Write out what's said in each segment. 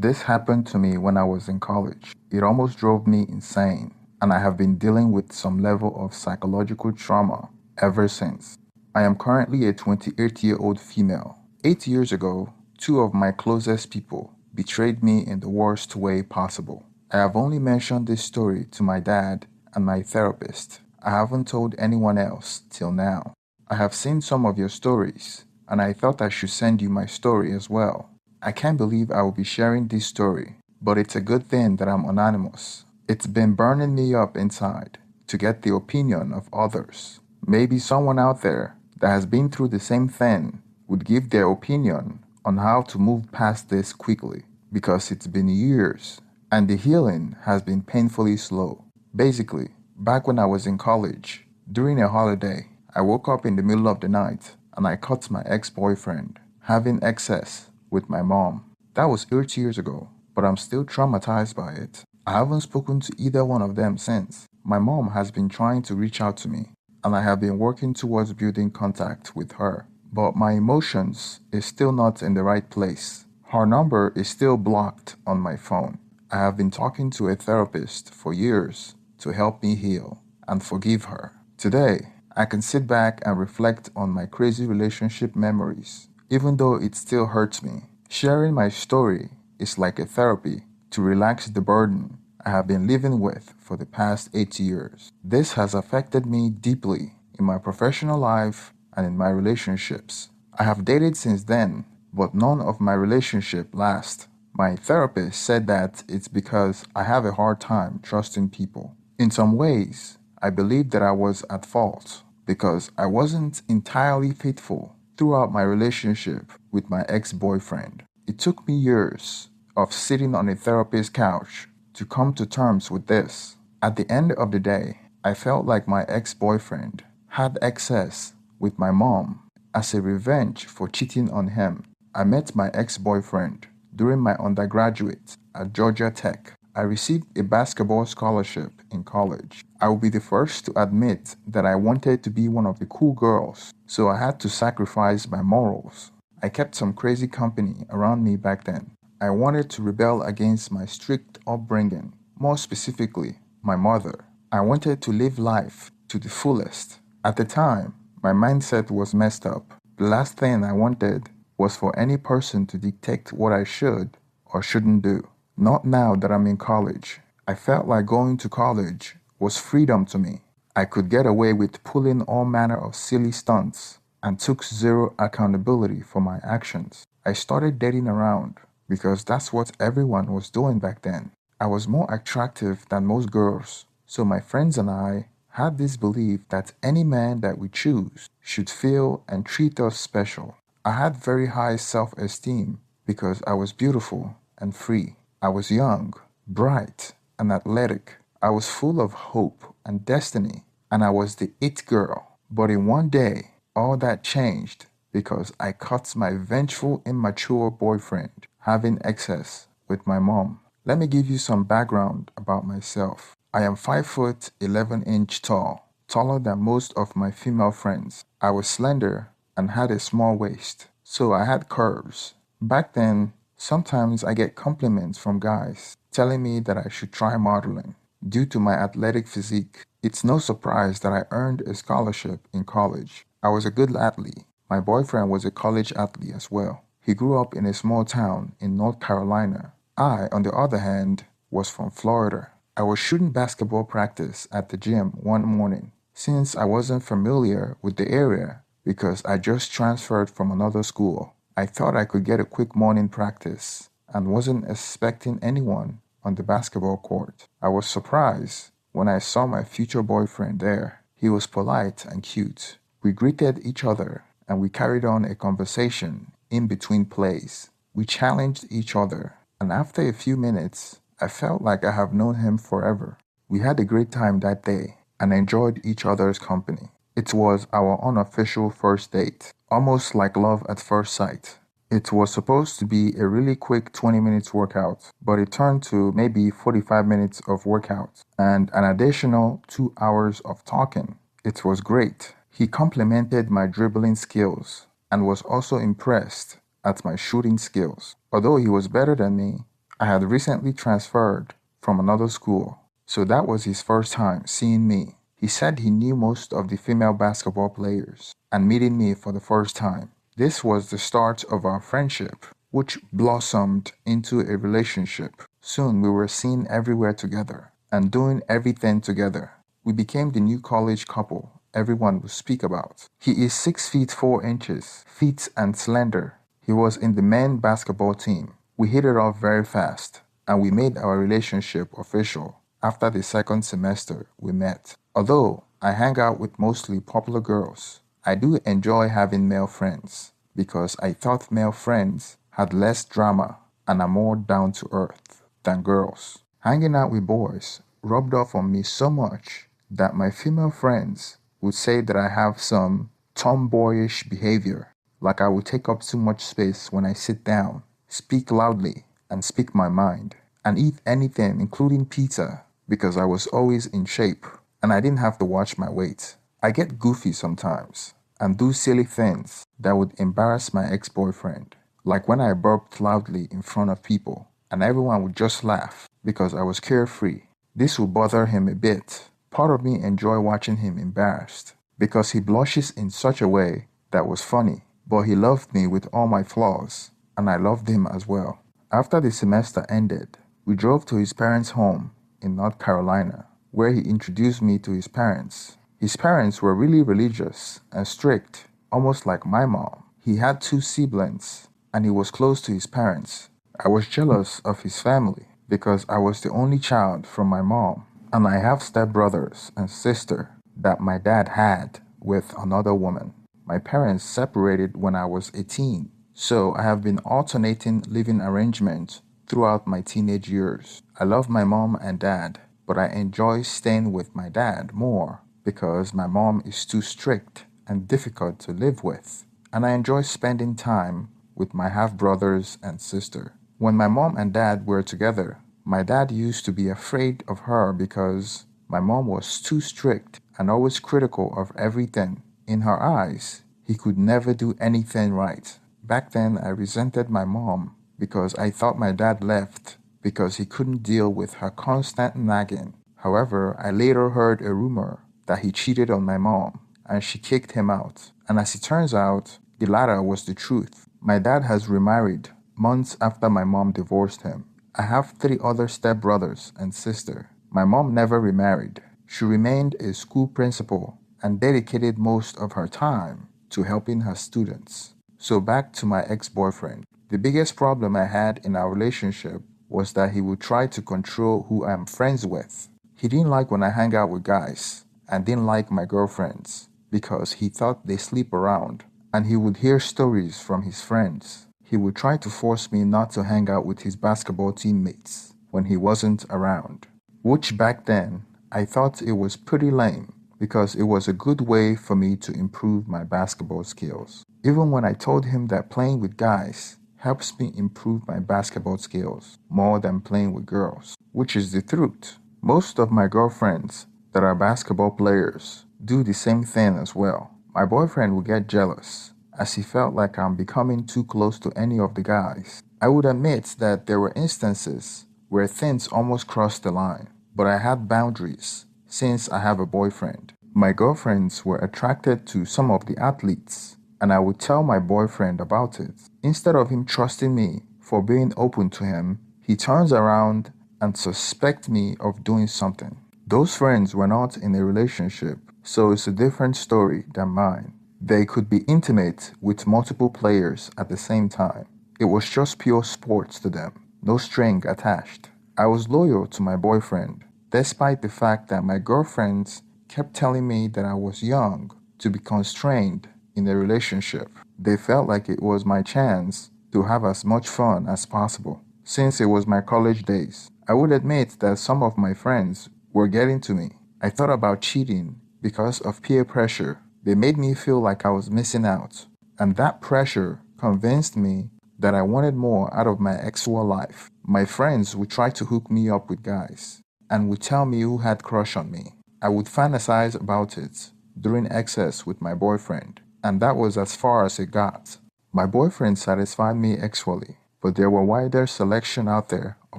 This happened to me when I was in college. It almost drove me insane, and I have been dealing with some level of psychological trauma ever since. I am currently a 28-year-old female. 8 years ago, two of my closest people betrayed me in the worst way possible. I have only mentioned this story to my dad and my therapist. I haven't told anyone else till now. I have seen some of your stories, and I thought I should send you my story as well. I can't believe I will be sharing this story, but it's a good thing that I'm anonymous. It's been burning me up inside to get the opinion of others. Maybe someone out there that has been through the same thing would give their opinion on how to move past this quickly, because it's been years and the healing has been painfully slow. Basically, back when I was in college, during a holiday, I woke up in the middle of the night and I caught my ex-boyfriend having excess with my mom. That was 8 years ago, but I'm still traumatized by it. I haven't spoken to either one of them since. My mom has been trying to reach out to me, and I have been working towards building contact with her. But my emotions is still not in the right place. Her number is still blocked on my phone. I have been talking to a therapist for years to help me heal and forgive her. Today, I can sit back and reflect on my crazy relationship memories, even though it still hurts me. Sharing my story is like a therapy to relax the burden I have been living with for the past 8 years. This has affected me deeply in my professional life and in my relationships. I have dated since then, but none of my relationship last. My therapist said that it's because I have a hard time trusting people. In some ways, I believe that I was at fault because I wasn't entirely faithful throughout my relationship with my ex-boyfriend. It took me years of sitting on a therapist's couch to come to terms with this. At the end of the day, I felt like my ex-boyfriend had excess with my mom as a revenge for cheating on him. I met my ex-boyfriend during my undergraduate at Georgia Tech. I received a basketball scholarship in college. I will be the first to admit that I wanted to be one of the cool girls, so I had to sacrifice my morals. I kept some crazy company around me back then. I wanted to rebel against my strict upbringing, more specifically, my mother. I wanted to live life to the fullest. At the time, my mindset was messed up. The last thing I wanted was for any person to dictate what I should or shouldn't do. Not now that I'm in college. I felt like going to college was freedom to me. I could get away with pulling all manner of silly stunts and took zero accountability for my actions. I started dating around because that's what everyone was doing back then. I was more attractive than most girls, so my friends and I had this belief that any man that we choose should feel and treat us special. I had very high self-esteem because I was beautiful and free. I was young, bright, and athletic. I was full of hope and destiny, and I was the it girl. But in one day, all that changed because I caught my vengeful, immature boyfriend having excess with my mom. Let me give you some background about myself. I am 5 foot 11 inch tall, taller than most of my female friends. I was slender and had a small waist, so I had curves. Back then, sometimes I get compliments from guys telling me that I should try modeling. Due to my athletic physique, it's no surprise that I earned a scholarship in college. I was a good athlete. My boyfriend was a college athlete as well. He grew up in a small town in North Carolina. I, on the other hand, was from Florida. I was shooting basketball practice at the gym one morning. Since I wasn't familiar with the area because I just transferred from another school, I thought I could get a quick morning practice and wasn't expecting anyone on the basketball court. I was surprised when I saw my future boyfriend there. He was polite and cute. We greeted each other and we carried on a conversation in between plays. We challenged each other, and after a few minutes, I felt like I have known him forever. We had a great time that day and enjoyed each other's company. It was our unofficial first date, almost like love at first sight. It was supposed to be a really quick 20 minutes workout, but it turned to maybe 45 minutes of workout and an additional 2 hours of talking. It was great. He complimented my dribbling skills and was also impressed at my shooting skills. Although he was better than me, I had recently transferred from another school, so that was his first time seeing me. He said he knew most of the female basketball players, and meeting me for the first time. This was the start of our friendship, which blossomed into a relationship. Soon we were seen everywhere together and doing everything together. We became the new college couple everyone would speak about. He is 6 feet 4 inches, fit and slender. He was in the men basketball team. We hit it off very fast, and we made our relationship official after the second semester we met. Although I hang out with mostly popular girls, I do enjoy having male friends because I thought male friends had less drama and are more down to earth than girls. Hanging out with boys rubbed off on me so much that my female friends would say that I have some tomboyish behavior, like I would take up too much space when I sit down, speak loudly, and speak my mind, and eat anything, including pizza, because I was always in shape and I didn't have to watch my weight. I get goofy sometimes and do silly things that would embarrass my ex-boyfriend, like when I burped loudly in front of people and everyone would just laugh because I was carefree. This would bother him a bit. Part of me enjoyed watching him embarrassed because he blushes in such a way that was funny, but he loved me with all my flaws, and I loved him as well. After the semester ended, we drove to his parents' home in North Carolina, where he introduced me to his parents. His parents were really religious and strict, almost like my mom. He had 2 siblings, and he was close to his parents. I was jealous of his family because I was the only child from my mom, and I have stepbrothers and sister that my dad had with another woman. My parents separated when I was 18, so I have been alternating living arrangements throughout my teenage years. I love my mom and dad, but I enjoy staying with my dad more because my mom is too strict and difficult to live with, and I enjoy spending time with my half-brothers and sister. When my mom and dad were together, my dad used to be afraid of her because my mom was too strict and always critical of everything. In her eyes, he could never do anything right. Back then, I resented my mom because I thought my dad left because he couldn't deal with her constant nagging. However, I later heard a rumor that he cheated on my mom and she kicked him out. And as it turns out, the latter was the truth. My dad has remarried months after my mom divorced him. I have 3 other stepbrothers and sister. My mom never remarried. She remained a school principal and dedicated most of her time to helping her students. So back to my ex-boyfriend. The biggest problem I had in our relationship was that he would try to control who I'm friends with. He didn't like when I hang out with guys and didn't like my girlfriends because he thought they sleep around, and he would hear stories from his friends. He would try to force me not to hang out with his basketball teammates when he wasn't around, which back then I thought it was pretty lame because it was a good way for me to improve my basketball skills. Even when I told him that playing with guys helps me improve my basketball skills more than playing with girls, which is the truth. Most of my girlfriends that are basketball players do the same thing as well. My boyfriend would get jealous as he felt like I'm becoming too close to any of the guys. I would admit that there were instances where things almost crossed the line, but I had boundaries since I have a boyfriend. My girlfriends were attracted to some of the athletes, and I would tell my boyfriend about it. Instead of him trusting me for being open to him, he turns around and suspects me of doing something. Those friends were not in a relationship, so it's a different story than mine. They could be intimate with multiple players at the same time. It was just pure sports to them, no string attached. I was loyal to my boyfriend, despite the fact that my girlfriends kept telling me that I was young to be constrained in a relationship. They felt like it was my chance to have as much fun as possible. Since it was my college days, I would admit that some of my friends were getting to me. I thought about cheating because of peer pressure. They made me feel like I was missing out, and that pressure convinced me that I wanted more out of my actual life. My friends would try to hook me up with guys and would tell me who had crush on me. I would fantasize about it during excess with my boyfriend, and that was as far as it got. My boyfriend satisfied me sexually, but there were wider selection out there of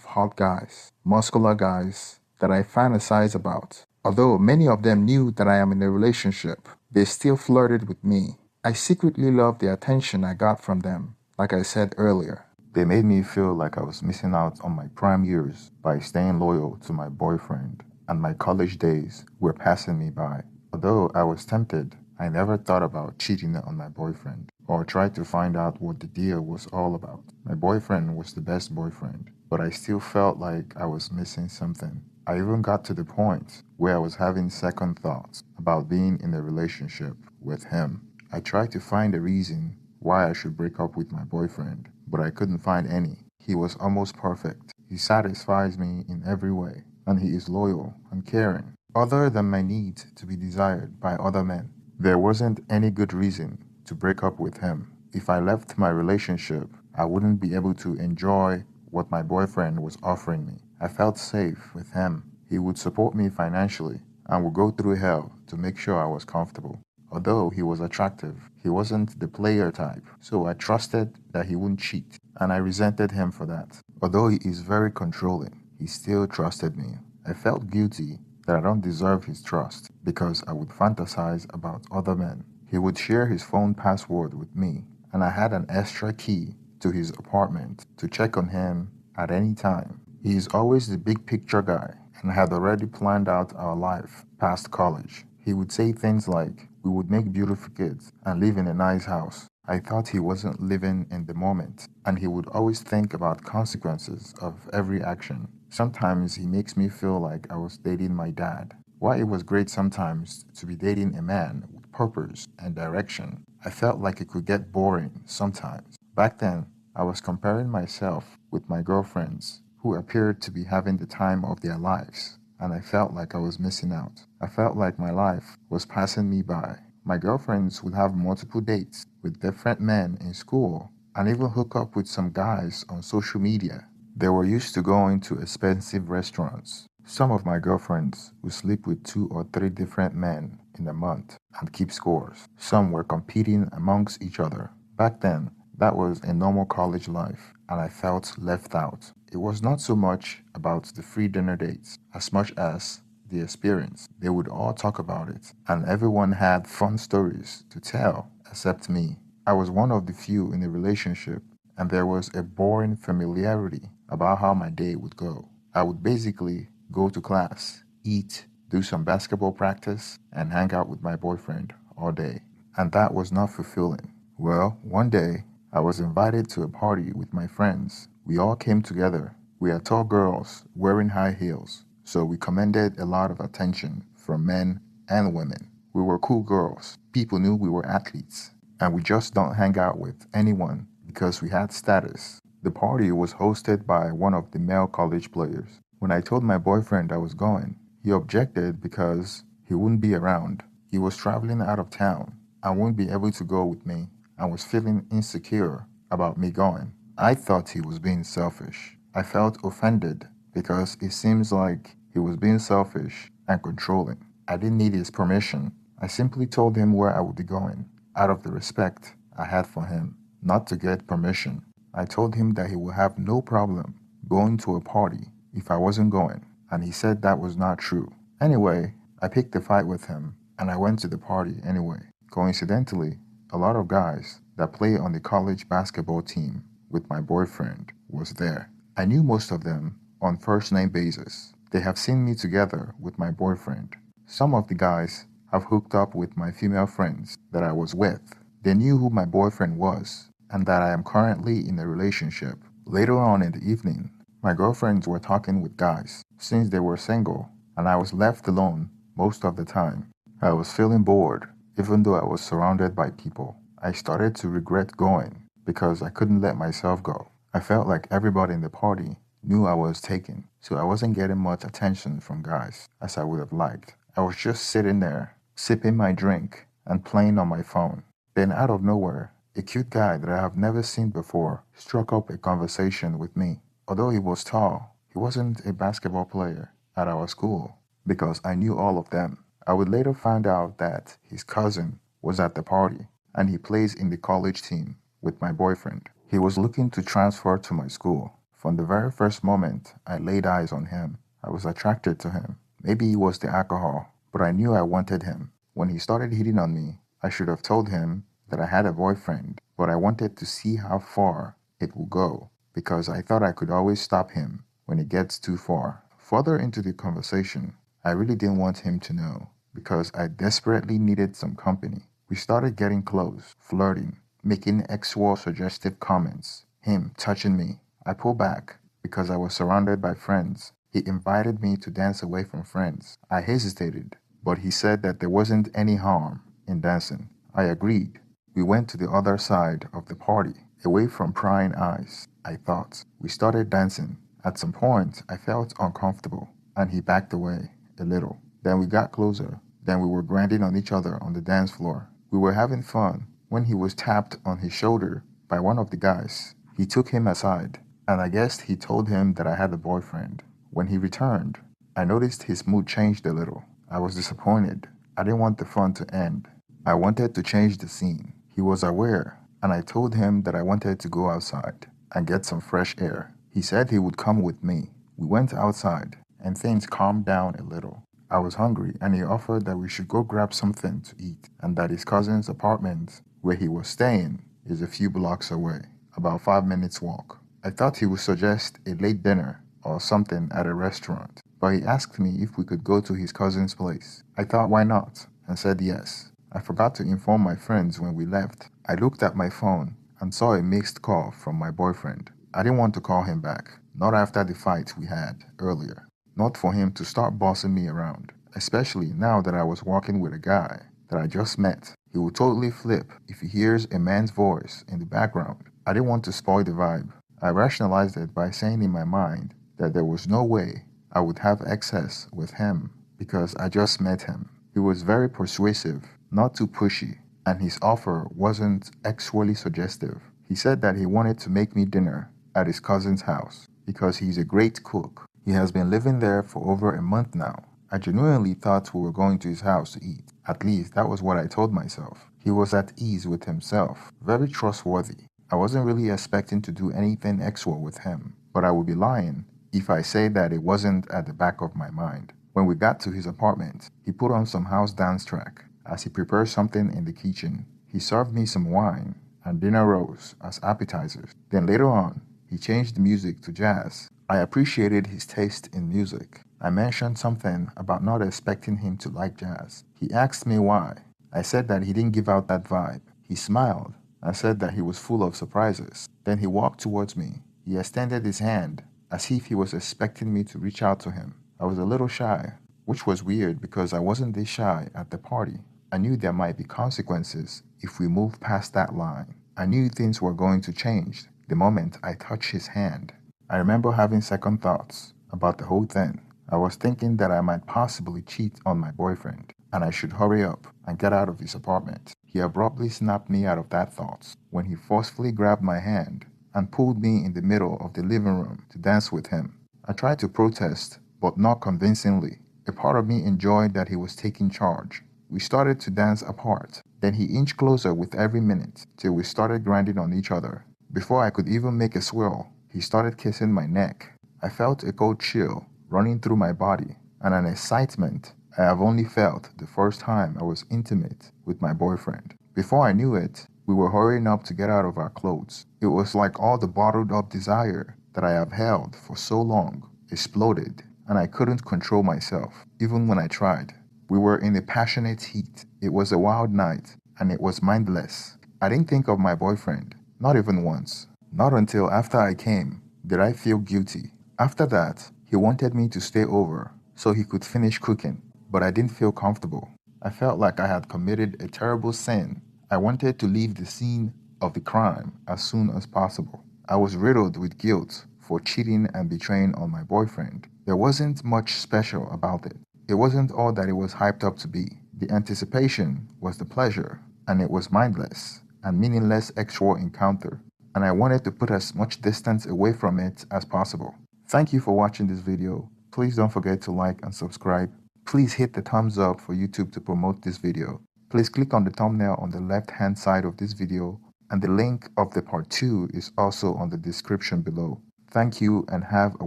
of hot guys, muscular guys that I fantasize about. Although many of them knew that I am in a relationship, they still flirted with me. I secretly loved the attention I got from them, like I said earlier. They made me feel like I was missing out on my prime years by staying loyal to my boyfriend, and my college days were passing me by. Although I was tempted, I never thought about cheating on my boyfriend or tried to find out what the deal was all about. My boyfriend was the best boyfriend, but I still felt like I was missing something. I even got to the point where I was having second thoughts about being in a relationship with him. I tried to find a reason why I should break up with my boyfriend, but I couldn't find any. He was almost perfect. He satisfies me in every way, and he is loyal and caring. Other than my need to be desired by other men, there wasn't any good reason to break up with him. If I left my relationship, I wouldn't be able to enjoy what my boyfriend was offering me. I felt safe with him. He would support me financially and would go through hell to make sure I was comfortable. Although he was attractive, he wasn't the player type, so I trusted that he wouldn't cheat, and I resented him for that. Although he is very controlling, he still trusted me. I felt guilty that I don't deserve his trust because I would fantasize about other men. He would share his phone password with me, and I had an extra key to his apartment to check on him at any time. He is always the big picture guy and had already planned out our life past college. He would say things like, we would make beautiful kids and live in a nice house. I thought he wasn't living in the moment, and he would always think about consequences of every action. Sometimes he makes me feel like I was dating my dad. While it was great sometimes to be dating a man with purpose and direction, I felt like it could get boring sometimes. Back then, I was comparing myself with my girlfriends who appeared to be having the time of their lives, and I felt like I was missing out. I felt like my life was passing me by. My girlfriends would have multiple dates with different men in school and even hook up with some guys on social media. They were used to going to expensive restaurants. Some of my girlfriends would sleep with 2 or 3 different men in a month and keep scores. Some were competing amongst each other. Back then, that was a normal college life, and I felt left out. It was not so much about the free dinner dates as much as the experience. They would all talk about it, and everyone had fun stories to tell except me. I was one of the few in a relationship, and there was a boring familiarity about how my day would go. I would basically go to class, eat, do some basketball practice, and hang out with my boyfriend all day. And that was not fulfilling. Well, one day, I was invited to a party with my friends. We all came together. We are tall girls wearing high heels, so we commanded a lot of attention from men and women. We were cool girls. People knew we were athletes, and we just don't hang out with anyone because we had status. The party was hosted by one of the male college players. When I told my boyfriend I was going, he objected because he wouldn't be around. He was traveling out of town and wouldn't be able to go with me and was feeling insecure about me going. I thought he was being selfish. I felt offended because it seems like he was being selfish and controlling. I didn't need his permission. I simply told him where I would be going, out of the respect I had for him, not to get permission. I told him that he would have no problem going to a party if I wasn't going, and he said that was not true. Anyway, I picked a fight with him, and I went to the party anyway. Coincidentally, a lot of guys that play on the college basketball team with my boyfriend was there. I knew most of them on first name basis. They have seen me together with my boyfriend. Some of the guys have hooked up with my female friends that I was with. They knew who my boyfriend was and that I am currently in a relationship. Later on in the evening, my girlfriends were talking with guys since they were single, and I was left alone most of the time. I was feeling bored, even though I was surrounded by people. I started to regret going because I couldn't let myself go. I felt like everybody in the party knew I was taken, so I wasn't getting much attention from guys as I would have liked. I was just sitting there, sipping my drink and playing on my phone. Then out of nowhere, a cute guy that I have never seen before struck up a conversation with me. Although he was tall, he wasn't a basketball player at our school because I knew all of them. I would later find out that his cousin was at the party and he plays in the college team with my boyfriend. He was looking to transfer to my school. From the very first moment I laid eyes on him, I was attracted to him. Maybe it was the alcohol, but I knew I wanted him. When he started hitting on me, I should have told him that I had a boyfriend, but I wanted to see how far it would go because I thought I could always stop him when it gets too far. Further into the conversation, I really didn't want him to know because I desperately needed some company. We started getting close, flirting, making sexual suggestive comments, him touching me. I pulled back because I was surrounded by friends. He invited me to dance away from friends. I hesitated, but he said that there wasn't any harm in dancing. I agreed. We went to the other side of the party, away from prying eyes, I thought. We started dancing. At some point, I felt uncomfortable, and he backed away a little. Then we got closer. Then we were grinding on each other on the dance floor. We were having fun when he was tapped on his shoulder by one of the guys. He took him aside, and I guessed he told him that I had a boyfriend. When he returned, I noticed his mood changed a little. I was disappointed. I didn't want the fun to end. I wanted to change the scene. He was aware, and I told him that I wanted to go outside and get some fresh air. He said he would come with me. We went outside, and things calmed down a little. I was hungry, and he offered that we should go grab something to eat, and that his cousin's apartment, where he was staying, is a few blocks away, about 5 minutes walk. I thought he would suggest a late dinner or something at a restaurant, but he asked me if we could go to his cousin's place. I thought why not, and said yes. I forgot to inform my friends when we left. I looked at my phone and saw a missed call from my boyfriend. I didn't want to call him back, not after the fight we had earlier. Not for him to start bossing me around, especially now that I was walking with a guy that I just met. He would totally flip if he hears a man's voice in the background. I didn't want to spoil the vibe. I rationalized it by saying in my mind that there was no way I would have access with him because I just met him. He was very persuasive, not too pushy, and his offer wasn't actually suggestive. He said that he wanted to make me dinner at his cousin's house because he's a great cook. He has been living there for over a month now. I genuinely thought we were going to his house to eat. At least that was what I told myself. He was at ease with himself, very trustworthy. I wasn't really expecting to do anything extra with him, but I would be lying if I say that it wasn't at the back of my mind. When we got to his apartment, he put on some house dance track as he prepared something in the kitchen. He served me some wine and dinner rolls as appetizers. Then later on, he changed the music to jazz. I appreciated his taste in music. I mentioned something about not expecting him to like jazz. He asked me why. I said that he didn't give out that vibe. He smiled and said that he was full of surprises. Then he walked towards me. He extended his hand as if he was expecting me to reach out to him. I was a little shy, which was weird because I wasn't this shy at the party. I knew there might be consequences if we moved past that line. I knew things were going to change the moment I touched his hand. I remember having second thoughts about the whole thing. I was thinking that I might possibly cheat on my boyfriend, and I should hurry up and get out of his apartment. He abruptly snapped me out of that thought when he forcefully grabbed my hand and pulled me in the middle of the living room to dance with him. I tried to protest, but not convincingly. A part of me enjoyed that he was taking charge. We started to dance apart. Then he inched closer with every minute till we started grinding on each other. Before I could even make a swirl, he started kissing my neck. I felt a cold chill running through my body and an excitement I have only felt the first time I was intimate with my boyfriend. Before I knew it, we were hurrying up to get out of our clothes. It was like all the bottled up desire that I have held for so long exploded, and I couldn't control myself, even when I tried. We were in a passionate heat. It was a wild night, and it was mindless. I didn't think of my boyfriend, not even once. Not until after I came did I feel guilty. After that, he wanted me to stay over so he could finish cooking, but I didn't feel comfortable. I felt like I had committed a terrible sin. I wanted to leave the scene of the crime as soon as possible. I was riddled with guilt for cheating and betraying on my boyfriend. There wasn't much special about it. It wasn't all that it was hyped up to be. The anticipation was the pleasure, and it was mindless and meaningless actual encounter, and I wanted to put as much distance away from it as possible. Thank you for watching this video. Please don't forget to like and subscribe. Please hit the thumbs up for YouTube to promote this video. Please click on the thumbnail on the left hand side of this video, and the link of the part 2 is also on the description below. Thank you and have a